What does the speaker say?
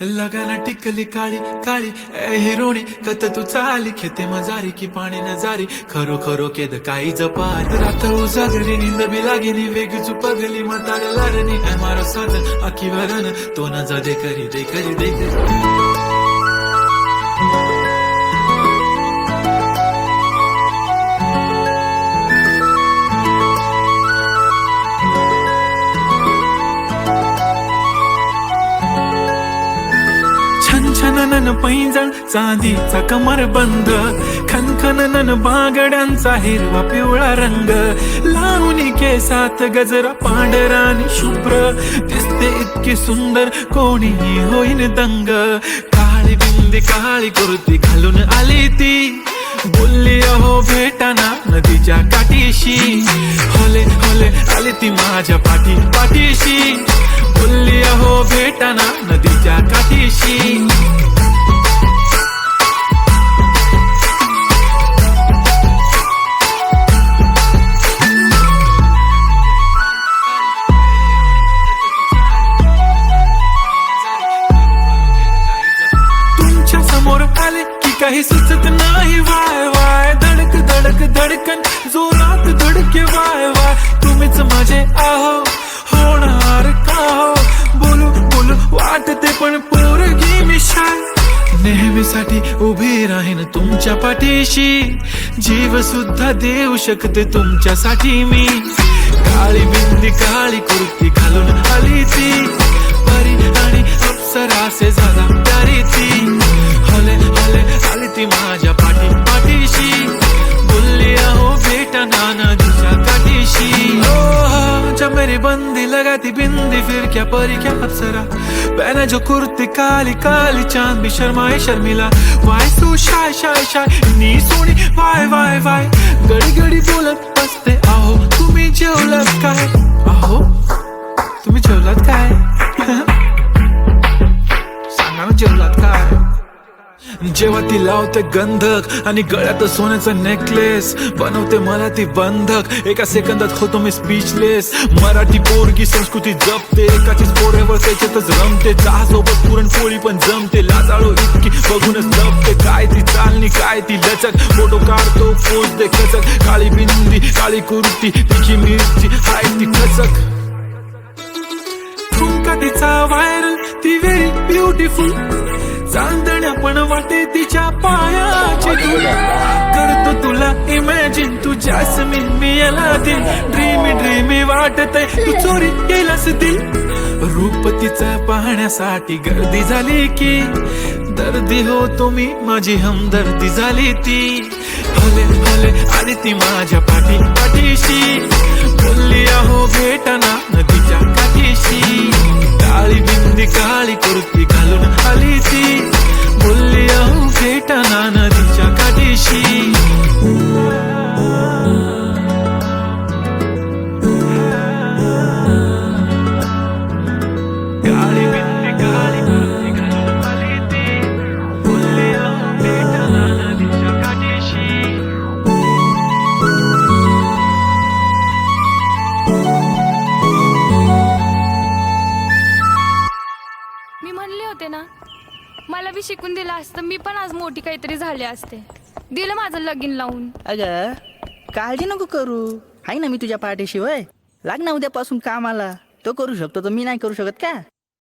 लगाना टिकली काळी काळी ए हिरोणी कत तू चाली खेते मजारी की पाणी न जारी खरो खरो केद काही जपात रात्र उजागरी निंद बी लागेनी वेग चुपगली म्हाताऱ्या लारणी ए मारो साधन आखी वरण तो न जा दे करी दे करी दे करी छनछनन पैंजण चांदीचा कमर बंद खनखनन बांगड्यांचा हिरवा पिवळा रंग लावणी केसात गजरा पांढरा आणि शुभ्र दिसते इतकी सुंदर कोणीही होईन दंग काळी बिंदी काळी कुर्ती घालून आली ती बोलली अहो भेटाना नदीच्या काठीशी होले होले आली ती माझ्या पाठीशी बोलली अहो भेटाना नदीच्या काठीशी तुमच्या समोर आले की काही सुचत नाही वाय वाय धडक धडक धडकन जोरात धडके वाय वाय तुम्हीच माझे आहो होणार का हो बोलू बोलू वाटते पण पोरगी मी शाय नेहमीसाठी उभी राहीन तुमच्या पाठीशी जीव सुद्धा देऊ शकते तुमच्यासाठी मी काळी बिंदी काळी कुर्ती घालून आली ती परी आणि अप्सरासे झाला प्यारी ती हले हले आली ती माझ्या पाठीशी बोलली अहो भेटना नदीच्या काठीशी जब मेरी बंदी लगाती बिंदी फिर क्या परी क्या अप्सरा पहने जो कुर्ती काली काली चांद भी शर्माए Sharmila why so shy shy shy नी सोनी वाय वाय वाय गडी गडी बोलत असते आहो तुम्ही जेवलात काय आहो तुम्ही जेवलात काय सांगा ना जेवलात काय जेव्हा ती लावते गंधक आणि गळ्यात सोन्याचा नेकलेस बनवते मला ती बंधक एका सेकंदात होतो मी स्पीचलेस मराठी पोरगी संस्कृती जपते एकाचीच पोऱ्यावर त्याच्यातच रमते चहासोबत पुरणपोळी पण जमते लाजाळू इतकी बघूनच जपते काय ती चालणी काय ती लचक फोटो काढतो पोच दे खचक काळी बिंदी काळी कुर्ती तिची मिरची हाय ती खचक ठुमका तिचा व्हायरल ती व्हेरी ब्युटिफुल चांदण्या पण वाटे तिच्या पायाची धूल करतो तुला इमॅजिन तू जॅस्मिन मी याला दिल ड्रीमी ड्रीमी वाटतय तू चोरी केलास दिल रूप तिचं पाहण्यासाठी गर्दी झाली की दर्दी हो तुम्ही माझी हमदर्दी झाली ती हले हले आली ती माझ्या पाठीशी बोलली अहो भेटना नदीच्या काठीशी काळी बिंदी काळी कुर्ती घालून आली ती बोलली अहो भेटना नदीच्या काठीशी काळी बिंदी काळी कुर्ती घालून आली ती बोलली अहो भेटना नदीच्या काठीशी मी म्हणले होते ना मला बी शिकून दिलं असतं मी पण आज मोठी काहीतरी झाले असते दिलं माझं लगीन लावून अगं काळजी नको करू आहे ना मी तुझ्या पाठीशी वय लाग ना उद्यापासून कामाला तो करू शकतो तर मी नाही करू शकत का